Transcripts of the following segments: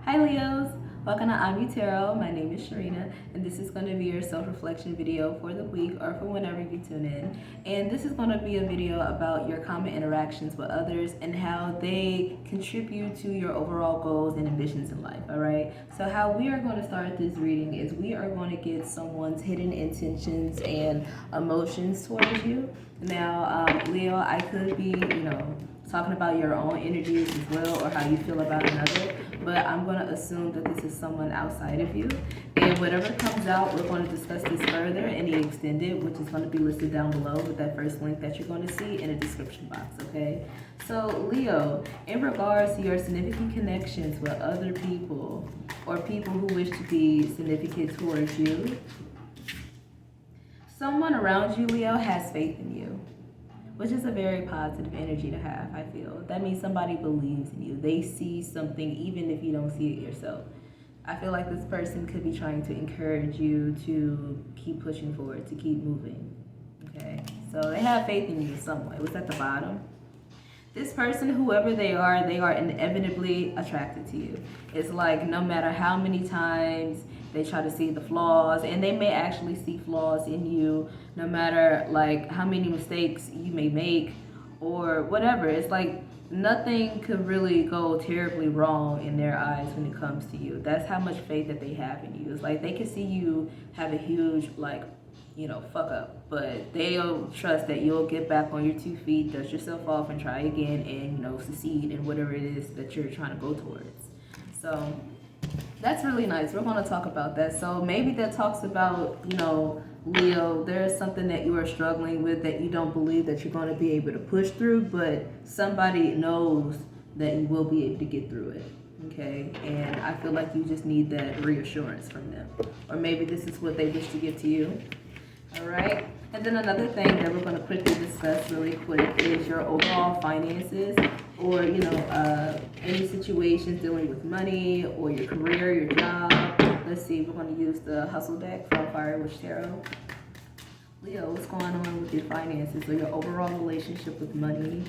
Hi Leos, welcome to I'm You Tarot. My name is Sharena, and this is going to be your self-reflection video for the week or for whenever you tune in. And this is going to be a video about your common interactions with others and how they contribute to your overall goals and ambitions in life, all right? So how we are going to start this reading is we are going to get someone's hidden intentions and emotions towards you. Now, Leo, I could be, talking about your own energies as well or how you feel about another, but I'm going to assume that this is someone outside of you. And whatever comes out, we're going to discuss this further in the extended, which is going to be listed down below with that first link that you're going to see in the description box, okay? So, Leo, in regards to your significant connections with other people or people who wish to be significant towards you, someone around you, Leo, has faith in you, which is a very positive energy to have, I feel. That means somebody believes in you. They see something even if you don't see it yourself. I feel like this person could be trying to encourage you to keep pushing forward, to keep moving. Okay? So they have faith in you in some way. What's at the bottom? This person, whoever they are inevitably attracted to you. It's like no matter how many times they try to see the flaws, and they may actually see flaws in you, no matter like how many mistakes you may make or whatever. It's like nothing could really go terribly wrong in their eyes when it comes to you. That's how much faith that they have in you. It's like they can see you have a huge fuck up, but they'll trust that you'll get back on your 2 feet, dust yourself off, and try again, and succeed in whatever it is that you're trying to go towards. So that's really nice. We're going to talk about that. So maybe that talks about, Leo, there's something that you are struggling with that you don't believe that you're going to be able to push through, but somebody knows that you will be able to get through it. Okay, and I feel like you just need that reassurance from them, or maybe this is what they wish to give to you. All right, and then another thing that we're going to quickly discuss really quick is your overall finances, or any situations dealing with money or your career, your job. Let's see, we're going to use the Hustle deck from Fire Witch Tarot. Leo, what's going on with your finances or your overall relationship with money,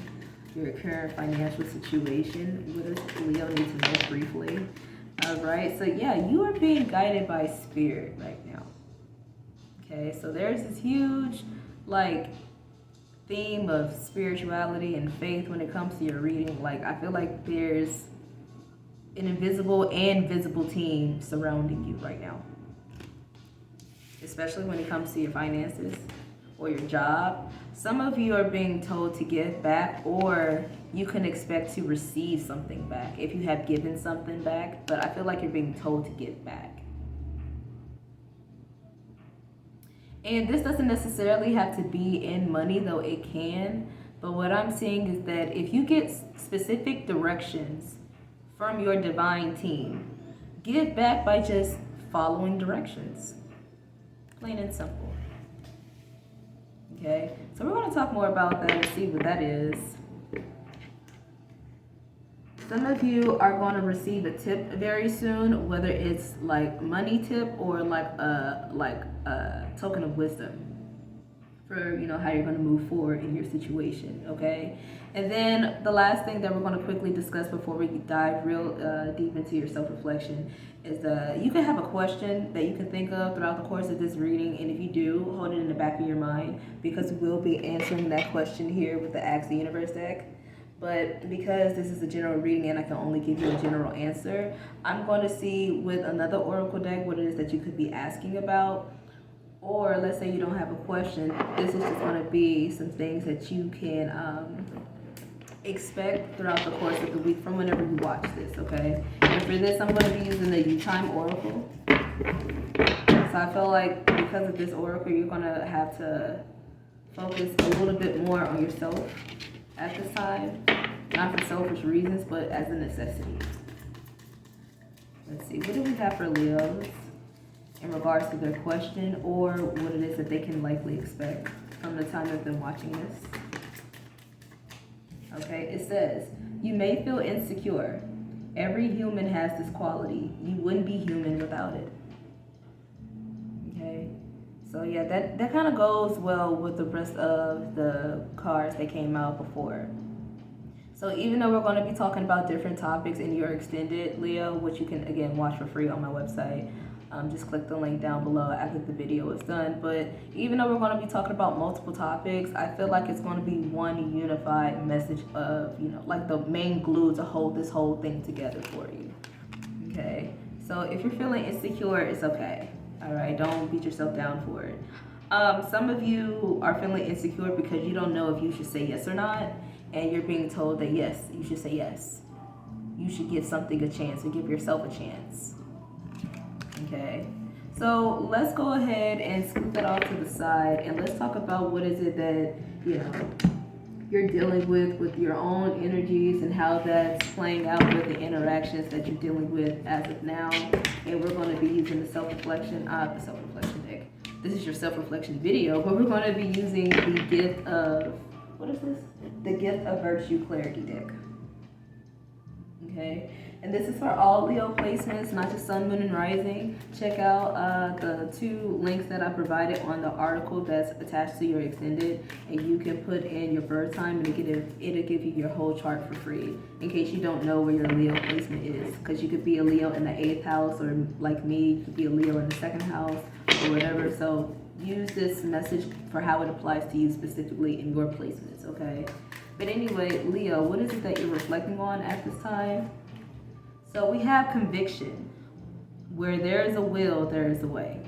your current financial situation? What does Leo need to know briefly? All right, so yeah, you are being guided by spirit right now. Okay, so there's this huge theme of spirituality and faith when it comes to your reading. Like, I feel like there's an invisible and visible team surrounding you right now, especially when it comes to your finances or your job. Some of you are being told to give back, or you can expect to receive something back if you have given something back, but I feel like you're being told to give back. And this doesn't necessarily have to be in money, though it can. But what I'm seeing is that if you get specific directions from your divine team, give back by just following directions. Plain and simple. Okay? So we're going to talk more about that and see what that is. Some of you are going to receive a tip very soon, whether it's like money tip or like a token of wisdom for how you're going to move forward in your situation. Okay, and then the last thing that we're going to quickly discuss before we dive real deep into your self-reflection is you can have a question that you can think of throughout the course of this reading, and if you do, hold it in the back of your mind, because we will be answering that question here with the Ask the Universe deck. But because this is a general reading and I can only give you a general answer, I'm going to see with another oracle deck what it is that you could be asking about. Or let's say you don't have a question, this is just going to be some things that you can expect throughout the course of the week from whenever you watch this, okay? And for this, I'm going to be using the U-Time Oracle. So I feel like because of this oracle, you're going to have to focus a little bit more on yourself at this time, not for selfish reasons, but as a necessity. Let's see, what do we have for Leos in regards to their question, or what it is that they can likely expect from the time they've been watching this? Okay, it says, you may feel insecure. Every human has this quality. You wouldn't be human without it. Okay, so yeah, that kind of goes well with the rest of the cards that came out before. So even though we're going to be talking about different topics in your extended, Leo, which you can again watch for free on my website, just click the link down below after the video is done. But even though we're going to be talking about multiple topics, I feel like it's going to be one unified message of, like the main glue to hold this whole thing together for you. Okay, so if you're feeling insecure, it's okay. All right, don't beat yourself down for it. Some of you are feeling insecure because you don't know if you should say yes or not, and you're being told that yes, you should say yes. You should give something a chance, or give yourself a chance. Okay, so let's go ahead and scoop that off to the side, and let's talk about what is it that you're dealing with your own energies, and how that's playing out with the interactions that you're dealing with as of now. And we're going to be using the self-reflection deck. This is your self-reflection video, but we're going to be using the gift of, what is this? The Gift of Virtue Clarity deck. Okay, and this is for all Leo placements, not just Sun, Moon, and Rising. Check out the 2 links that I provided on the article that's attached to your extended, and you can put in your birth time, and it'll give you your whole chart for free, in case you don't know where your Leo placement is. Because you could be a Leo in the 8th house, or like me, you could be a Leo in the 2nd house, or whatever. So use this message for how it applies to you specifically in your placements, okay? But anyway, Leo, what is it that you're reflecting on at this time? So we have conviction. Where there is a will, there is a way.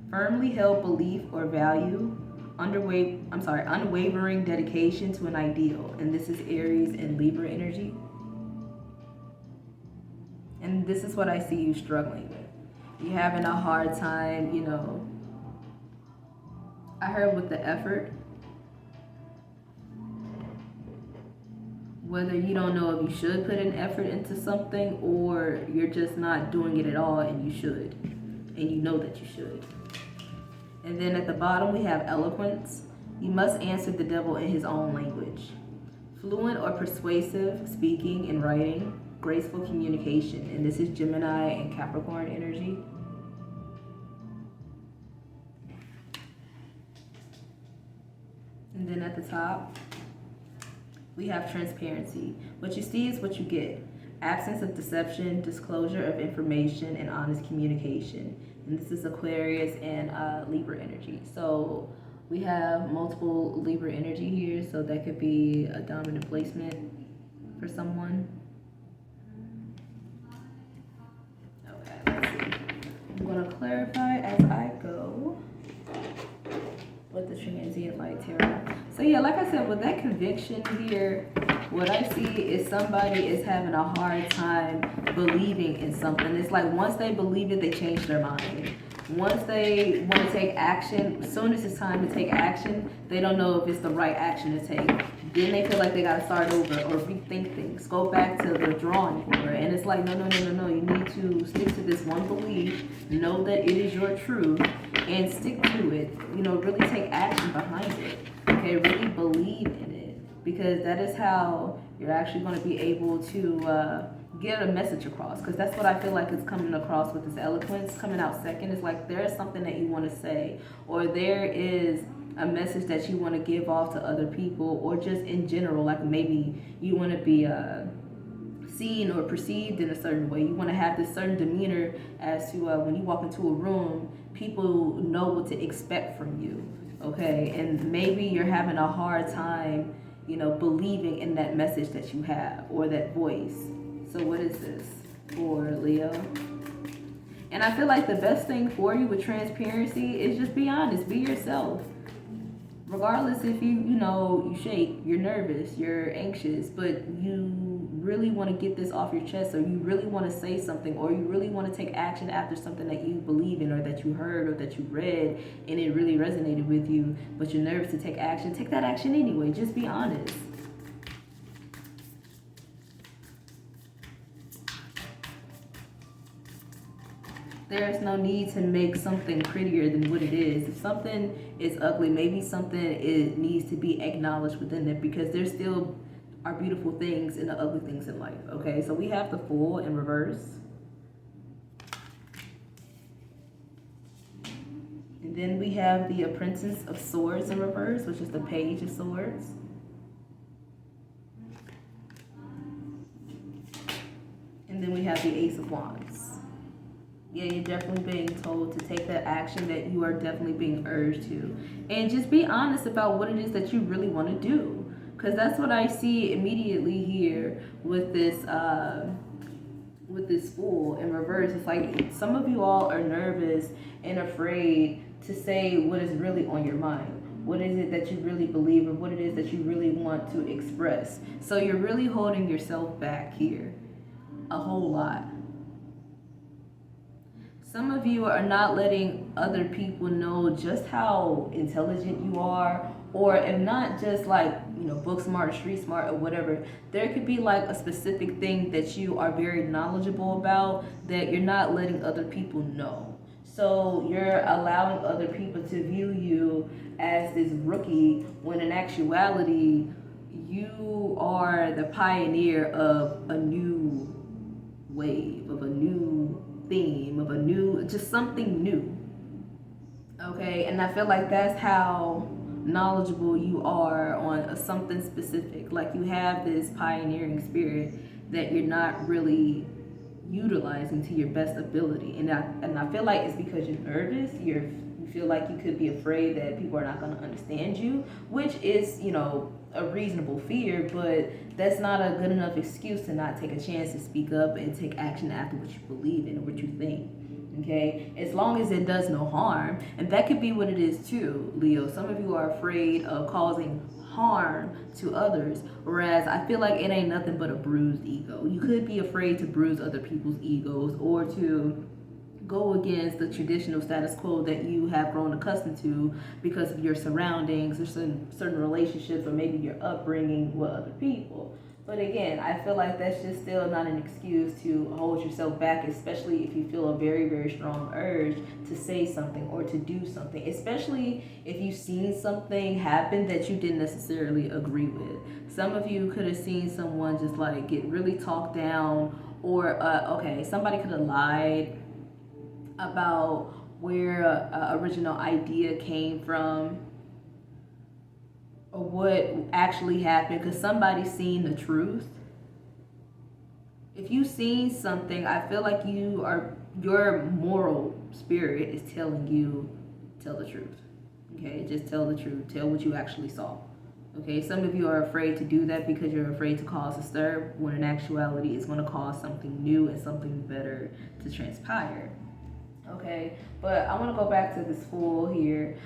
Firmly held belief or value. Unwavering dedication to an ideal. And this is Aries and Libra energy. And this is what I see you struggling with. You're having a hard time, I heard with the effort. Whether you don't know if you should put an effort into something, or you're just not doing it at all and you should. And you know that you should. And then at the bottom we have eloquence. You must answer the devil in his own language. Fluent or persuasive speaking and writing. Graceful communication. And this is Gemini and Capricorn energy. And then at the top, we have transparency. What you see is what you get. Absence of deception, disclosure of information, and honest communication. And this is Aquarius and Libra energy. So we have multiple Libra energy here. So that could be a dominant placement for someone. Okay, let's see. I'm going to clarify as I go with the transient light tarot. So yeah, like I said, with that conviction here, what I see is somebody is having a hard time believing in something. It's like once they believe it, they change their mind. Once they want to take action, as soon as it's time to take action, they don't know if it's the right action to take. Then they feel like they got to start over or rethink things, go back to the drawing board. And it's like, no. You need to stick to this one belief, know that it is your truth, and stick to it. Really take action behind it. Okay, really believe in it, because that is how you're actually going to be able to get a message across. Because that's what I feel like is coming across with this eloquence coming out second. It's like there's something that you want to say, or there is a message that you want to give off to other people, or just in general, like maybe you want to be seen or perceived in a certain way. You want to have this certain demeanor as to when you walk into a room, people know what to expect from you. Okay, and maybe you're having a hard time, believing in that message that you have, or that voice. So what is this for Leo? And I feel like the best thing for you with transparency is just be honest, be yourself. Regardless if you shake, you're nervous, you're anxious, but you really want to get this off your chest, or you really want to say something, or you really want to take action after something that you believe in, or that you heard, or that you read, and it really resonated with you, but you're nervous to take action, take that action anyway. Just be honest. There's no need to make something prettier than what it is. If something is ugly, maybe something needs to be acknowledged within it, because there still are beautiful things in the ugly things in life. Okay, so we have the Fool in reverse. And then we have the Princess of Swords in reverse, which is the Page of Swords. then we have the Ace of Wands. Yeah, you're definitely being told to take that action that you are definitely being urged to. And just be honest about what it is that you really want to do. Because that's what I see immediately here with this Fool in reverse. It's like some of you all are nervous and afraid to say what is really on your mind. What is it that you really believe, or what it is that you really want to express. So you're really holding yourself back here a whole lot. Some of you are not letting other people know just how intelligent you are, or if not just like, book smart, street smart, or whatever. There could be like a specific thing that you are very knowledgeable about that you're not letting other people know. So you're allowing other people to view you as this rookie, when in actuality, you are the pioneer of a new wave, of a new theme, of a new, just something new. Okay, and I feel like that's how knowledgeable you are on something specific. Like you have this pioneering spirit that you're not really utilizing to your best ability, and I feel like it's because you're nervous. You feel like you could be afraid that people are not going to understand you, which is a reasonable fear, but that's not a good enough excuse to not take a chance to speak up and take action after what you believe in or what you think. Okay, as long as it does no harm. And that could be what it is too, Leo. Some of you are afraid of causing harm to others, whereas I feel like it ain't nothing but a bruised ego. You could be afraid to bruise other people's egos, or to go against the traditional status quo that you have grown accustomed to because of your surroundings or certain relationships, or maybe your upbringing with other people. But again, I feel like that's just still not an excuse to hold yourself back, especially if you feel a very, very strong urge to say something or to do something, especially if you've seen something happen that you didn't necessarily agree with. Some of you could have seen someone just like get really talked down, or somebody could have lied about where original idea came from, or what actually happened, because somebody's seen the truth. If you've seen something, I feel like your moral spirit is telling you, tell the truth. Okay, just tell the truth. Tell what you actually saw. Okay, some of you are afraid to do that because you're afraid to cause a stir, when in actuality it's going to cause something new and something better to transpire. Okay, but I want to go back to this Fool here.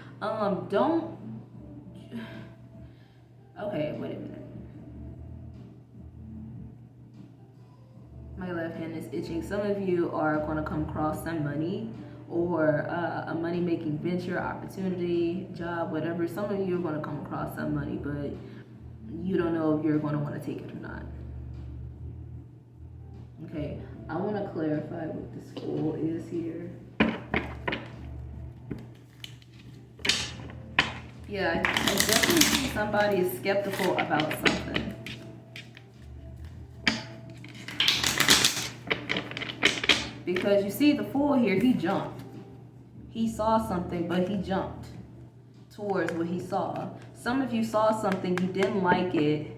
Okay, wait a minute. My left hand is itching. Some of you are going to come across some money, or a money-making venture, opportunity, job, whatever. Some of you are going to come across some money, but you don't know if you're going to want to take it or not. Okay, I want to clarify what this Fool is here. Yeah, I definitely see somebody is skeptical about something. Because you see the Fool here, he jumped. He saw something, but he jumped towards what he saw. Some of you saw something, you didn't like it.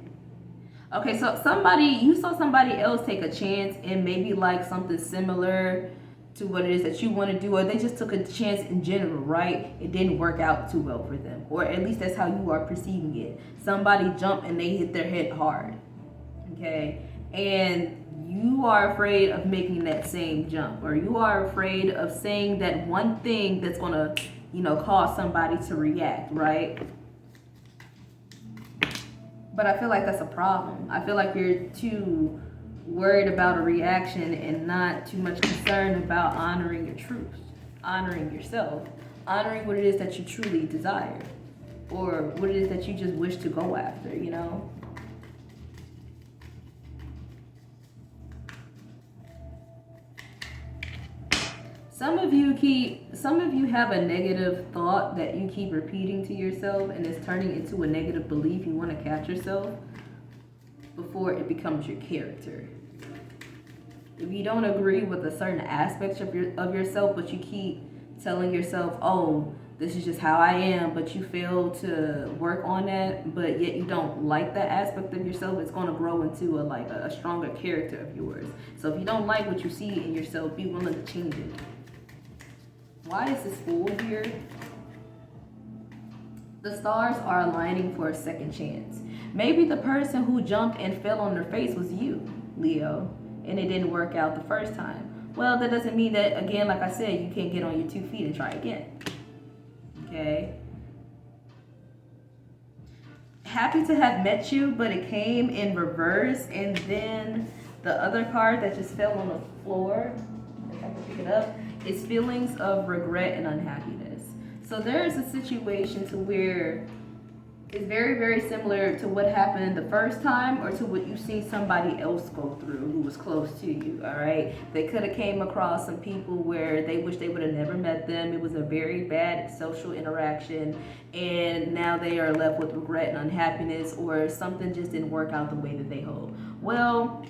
Okay, so you saw somebody else take a chance and maybe like something similar to what it is that you want to do, or they just took a chance in general, right? It didn't work out too well for them, or at least that's how you are perceiving it. Somebody jumped and they hit their head hard, okay? And you are afraid of making that same jump, or you are afraid of saying that one thing that's going to, cause somebody to react, right? But I feel like that's a problem. I feel like you're too worried about a reaction and not too much concerned about honoring your truth, honoring yourself, honoring what it is that you truly desire, or what it is that you just wish to go after, Some of you have a negative thought that you keep repeating to yourself, and it's turning into a negative belief. You want to catch yourself before it becomes your character. If you don't agree with a certain aspect of yourself, but you keep telling yourself, oh, This is just how I am, but you fail to work on that, but yet you don't like that aspect of yourself, it's going to grow into a stronger character of yours. So if you don't like what you see in yourself, be willing to change it. Why is this Fool here? The stars are aligning for a second chance. Maybe the person who jumped and fell on their face was you, Leo, and it didn't work out the first time. Well, that doesn't mean that, again, like I said, you can't get on your 2 feet and try again. Okay? Happy to have met you, but it came in reverse, and then the other card that just fell on the floor, if I can pick it up, is feelings of regret and unhappiness. So there is a situation to where it's very, very similar to what happened the first time, or to what you've seen somebody else go through who was close to you, all right? They could have came across some people where they wish they would have never met them. It was a very bad social interaction, and now they are left with regret and unhappiness, or something just didn't work out the way that they hoped. Well,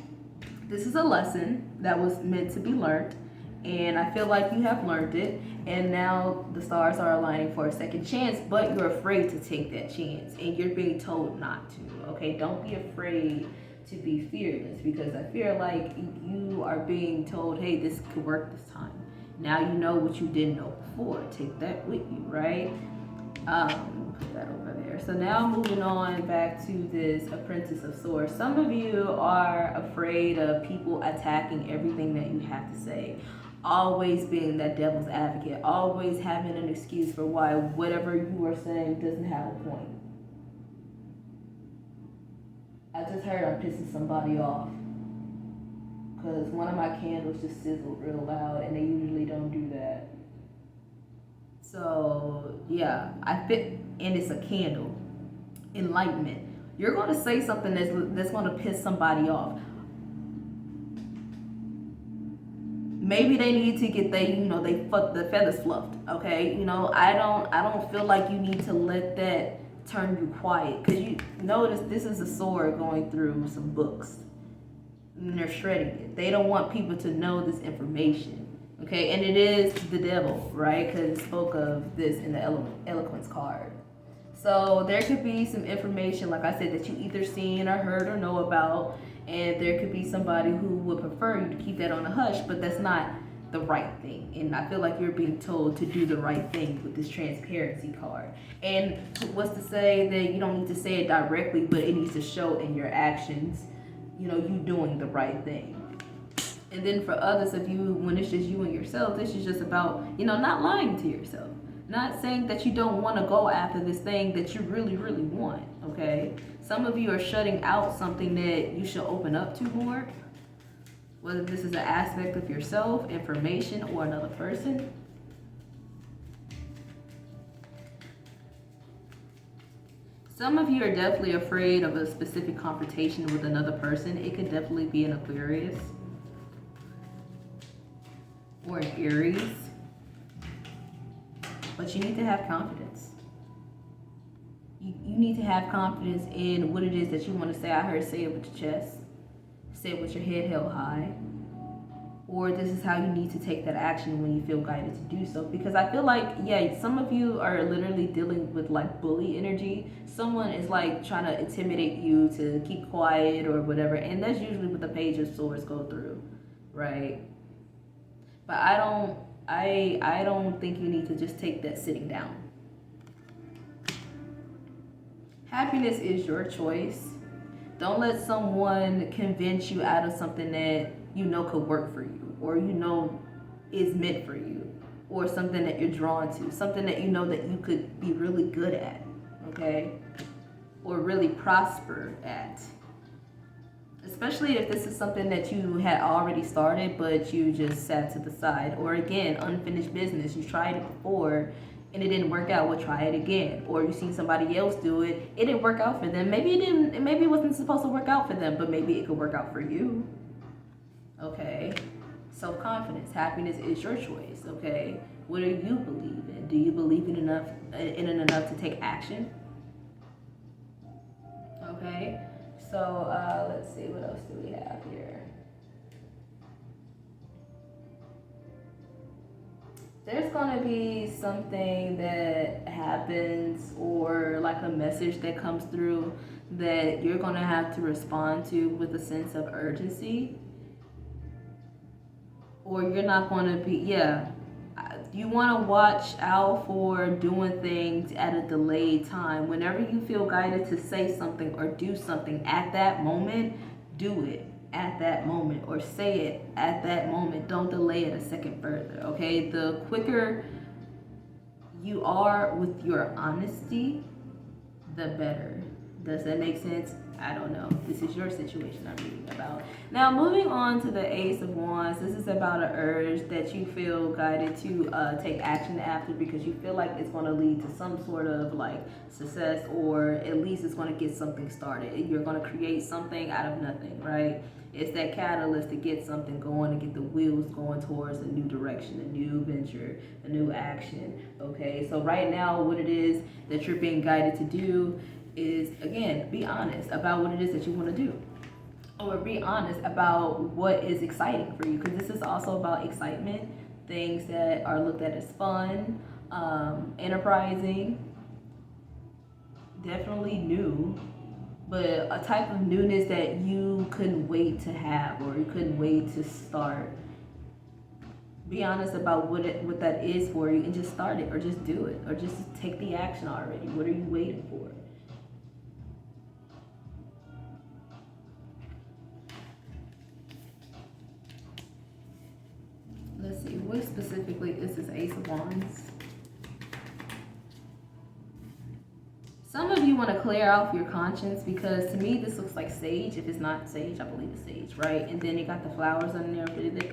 this is a lesson that was meant to be learned, and I feel like you have learned it, and now the stars are aligning for a second chance, but you're afraid to take that chance, and you're being told not to. Okay, don't be afraid to be fearless, because I feel like you are being told, hey, this could work this time. Now you know what you didn't know before. Take that with you, right? Put that over there. So now moving on back to this Apprentice of Swords. Some of you are afraid of people attacking everything that you have to say. Always being that devil's advocate. Always having an excuse for why whatever you are saying doesn't have a point. I just heard I'm pissing somebody off, because one of my candles just sizzled real loud, and they usually don't do that. So yeah, I fit, and it's a candle. Enlightenment. You're going to say something that's going to piss somebody off. Maybe they need to get the feathers fluffed. Okay, I don't feel like you need to let that turn you quiet, because you notice this is a sword going through some books, and they're shredding it. They don't want people to know this information. Okay, and it is the devil, right? Because it spoke of this in the eloquence card. So there could be some information, like I said, that you either seen or heard or know about, and there could be somebody who would prefer you to keep that on the hush, but that's not the right thing. And I feel like you're being told to do the right thing with this transparency card. And what's to say that you don't need to say it directly, but it needs to show in your actions, you doing the right thing. And then for others of you, when it's just you and yourself, this is just about, not lying to yourself. Not saying that you don't want to go after this thing that you really, really want, okay? Some of you are shutting out something that you should open up to more. Whether this is an aspect of yourself, information, or another person. Some of you are definitely afraid of a specific confrontation with another person. It could definitely be an Aquarius or an Aries. But you need to have confidence. You need to have confidence in what it is that you want to say. I heard say it with your chest. Say it with your head held high. Or this is how you need to take that action when you feel guided to do so. Because I feel like, some of you are literally dealing with bully energy. Someone is trying to intimidate you to keep quiet or whatever. And that's usually what the Page of Swords go through, right? But I don't think you need to just take that sitting down. Happiness is your choice. Don't let someone convince you out of something that could work for you, or is meant for you, or something that you're drawn to, something that that you could be really good at, okay? Or really prosper at. Especially if this is something that you had already started, but you just sat to the side. Or again, unfinished business. You tried it before and it didn't work out. Well, try it again. Or you seen somebody else do it. It didn't work out for them. Maybe it didn't. Maybe it wasn't supposed to work out for them, but maybe it could work out for you. Okay. Self-confidence. Happiness is your choice. Okay. What do you believe in? Do you believe in it enough to take action? Okay. So let's see, what else do we have here? there's gonna be something that happens or like a message that comes through that you're gonna have to respond to with a sense of urgency, or you're not gonna be, yeah. You want to watch out for doing things at a delayed time. Whenever you feel guided to say something or do something at that moment, do it at that moment or say it at that moment. Don't delay it a second further, okay? The quicker you are with your honesty, the better. Does that make sense? I don't know. This is your situation I'm reading about. Now, moving on to the Ace of Wands. This is about an urge that you feel guided to take action after, because you feel like it's going to lead to some sort of like success, or at least it's going to get something started. You're going to create something out of nothing, right? It's that catalyst to get something going, to get the wheels going towards a new direction, a new venture, a new action, okay? So right now, what it is that you're being guided to do is, again, be honest about what it is that you want to do, or be honest about what is exciting for you, because this is also about excitement, things that are looked at as fun, enterprising, definitely new, but a type of newness that you couldn't wait to have, or you couldn't wait to start. Be honest about what that is for you, and just start it, or just do it, or just take the action already. What are you waiting for? Let's see, what specifically is this Ace of Wands? Some of you want to clear off your conscience, because to me this looks like sage. If it's not sage, I believe it's sage, right? And then you got the flowers on there.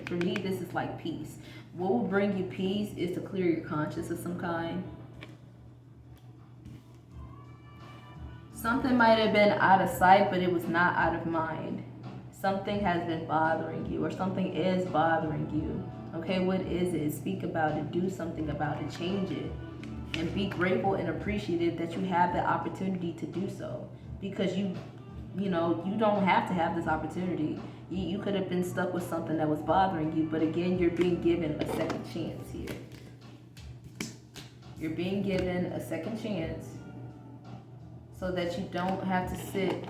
For me, this is like peace. What will bring you peace is to clear your conscience of some kind. Something might have been out of sight, but it was not out of mind. Something has been bothering you, or something is bothering you. Okay, what is it? Speak about it. Do something about it. Change it. And be grateful and appreciative that you have the opportunity to do so. Because you don't have to have this opportunity. You could have been stuck with something that was bothering you, but again, you're being given a second chance here. You're being given a second chance so that you don't have to sit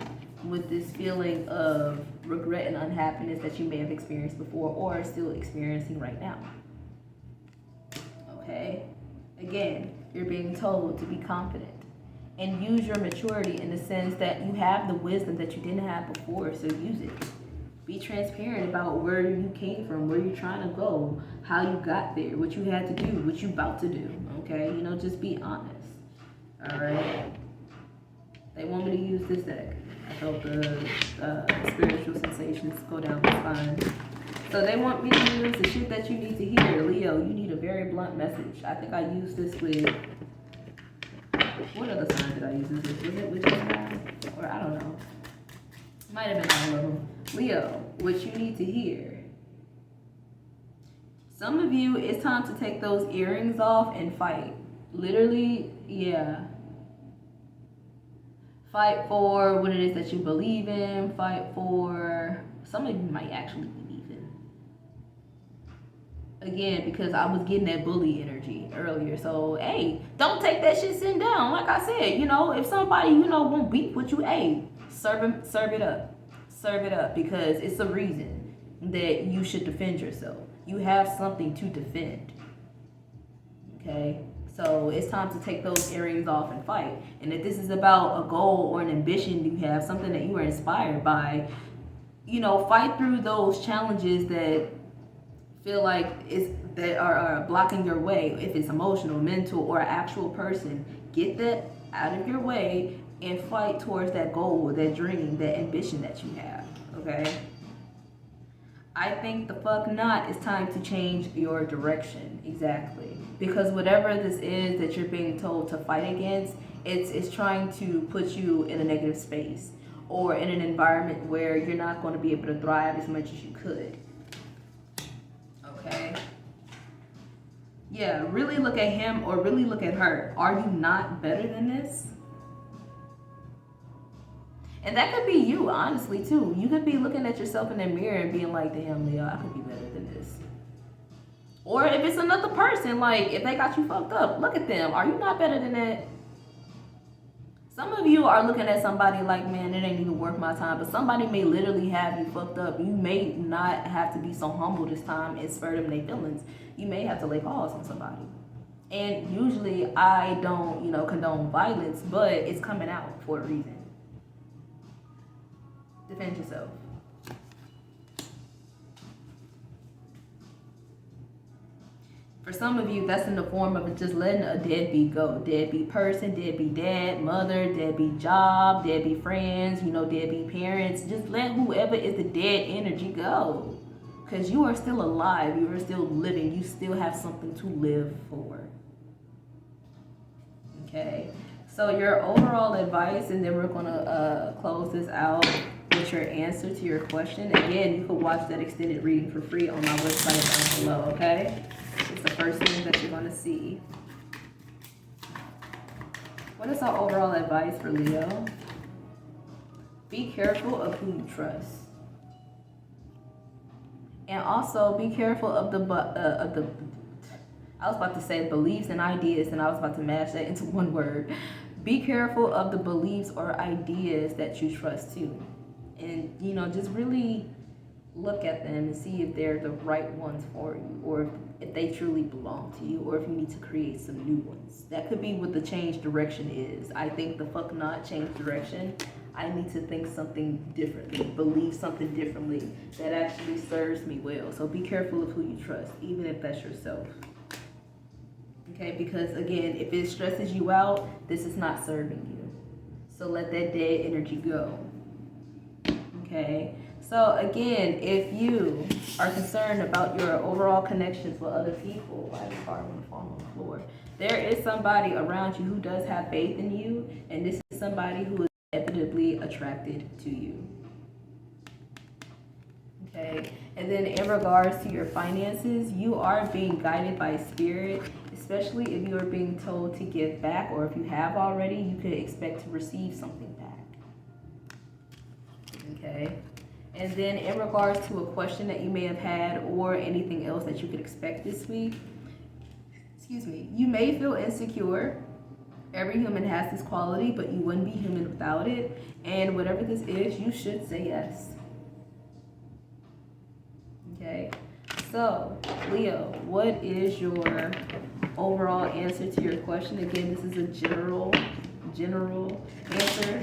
with this feeling of regret and unhappiness that you may have experienced before, or are still experiencing right now. Okay? Again, you're being told to be confident and use your maturity in the sense that you have the wisdom that you didn't have before, so use it. Be transparent about where you came from, where you're trying to go, how you got there, what you had to do, what you about to do, okay? Just be honest, all right? They want me to use this deck. I felt the spiritual sensations go down my spine. So they want me to use the shit that you need to hear. Leo, you need a very blunt message. I think I used this with, what other sign did I use this with? Was it with Gemini? Or I don't know. Might have been all of them. Leo, what you need to hear. Some of you, it's time to take those earrings off and fight. Literally, yeah. Fight for what it is that you believe in. Fight for, some of you might actually believe in. Again, because I was getting that bully energy earlier. So, hey, don't take that shit sitting down. Like I said, if somebody, won't beat with you, hey, serve it up. Serve it up, because it's a reason that you should defend yourself. You have something to defend. Okay? So it's time to take those earrings off and fight. And if this is about a goal or an ambition you have, something that you are inspired by, fight through those challenges that feel like that are blocking your way. If it's emotional, mental, or an actual person, get that out of your way and fight towards that goal, that dream, that ambition that you have. Okay? I think the fuck not, it's time to change your direction. Exactly. Because whatever this is that you're being told to fight against, it's trying to put you in a negative space, or in an environment where you're not going to be able to thrive as much as you could. Okay? Yeah, really look at him or really look at her. Are you not better than this? And that could be you, honestly, too. You could be looking at yourself in the mirror and being like, damn, Leo, I could be better than this. Or if it's another person, like if they got you fucked up, look at them. Are you not better than that? Some of you are looking at somebody like, man, it ain't even worth my time. But somebody may literally have you fucked up. You may not have to be so humble this time and spur them their feelings. You may have to lay paws on somebody. And usually I don't, condone violence, but it's coming out for a reason. Defend yourself. For some of you, that's in the form of just letting a deadbeat go. Deadbeat person, deadbeat dad, mother, deadbeat job, deadbeat friends, deadbeat parents. Just let whoever is the dead energy go. Because you are still alive. You are still living. You still have something to live for. Okay? So your overall advice, and then we're going to close this out with your answer to your question. Again, you can watch that extended reading for free on my website down below, okay? It's the first thing that you're going to see. What is our overall advice for Leo? Be careful of who you trust. And also be careful of I was about to say beliefs and ideas, and I was about to mash that into one word. Be careful of the beliefs or ideas that you trust too. And, just really look at them and see if they're the right ones for you, or if they truly belong to you, or if you need to create some new ones. That could be what the change direction is. I think the fuck not change direction. I need to think something differently, believe something differently that actually serves me well. So be careful of who you trust, even if that's yourself. Okay, because again, if it stresses you out, this is not serving you. So let that dead energy go. Okay, so again, if you are concerned about your overall connections with other people, why is the car going to fall on the floor? There is somebody around you who does have faith in you, and this is somebody who is inevitably attracted to you. Okay, and then in regards to your finances, you are being guided by spirit, especially if you are being told to give back, or if you have already, you could expect to receive something back. Okay, and then in regards to a question that you may have had or anything else that you could expect this week, you may feel insecure. Every human has this quality, but you wouldn't be human without it. And whatever this is, you should say yes. Okay, so Leo, what is your overall answer to your question? Again, this is a general answer.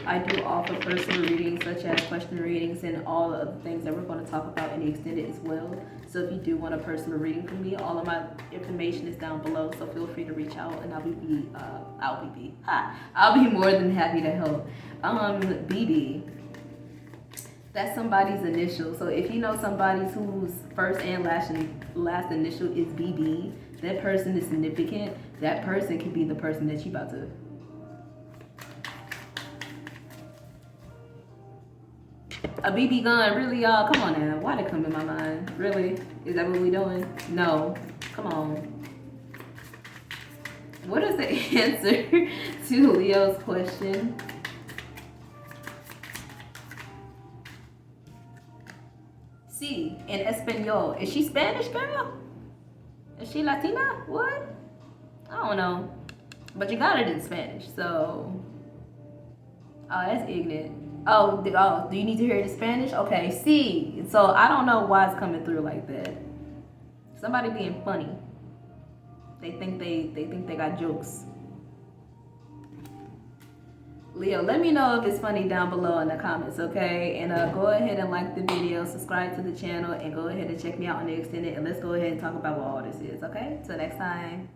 I do offer personal readings such as question readings and all of the things that we're going to talk about in the extended as well. So if you do want a personal reading from me, all of my information is down below. So feel free to reach out, and I'll be more than happy to help. BB, that's somebody's initial. So if you know somebody whose first and last initial is BB, that person is significant. That person could be the person that you about to. A BB gun, really, y'all? Come on now. Why did it come in my mind? Really? Is that what we doing? No. Come on. What is the answer to Leo's question? Sí, in Espanol. Is she Spanish, girl? Is she Latina? What? I don't know. But you got it in Spanish, so. Oh, that's ignorant. Oh, do you need to hear it in Spanish? Okay, see. So I don't know why it's coming through like that. Somebody being funny. They think they got jokes. Leo, let me know if it's funny down below in the comments, okay? And go ahead and like the video, subscribe to the channel, and go ahead and check me out on the extended. And let's go ahead and talk about what all this is, okay? Till next time.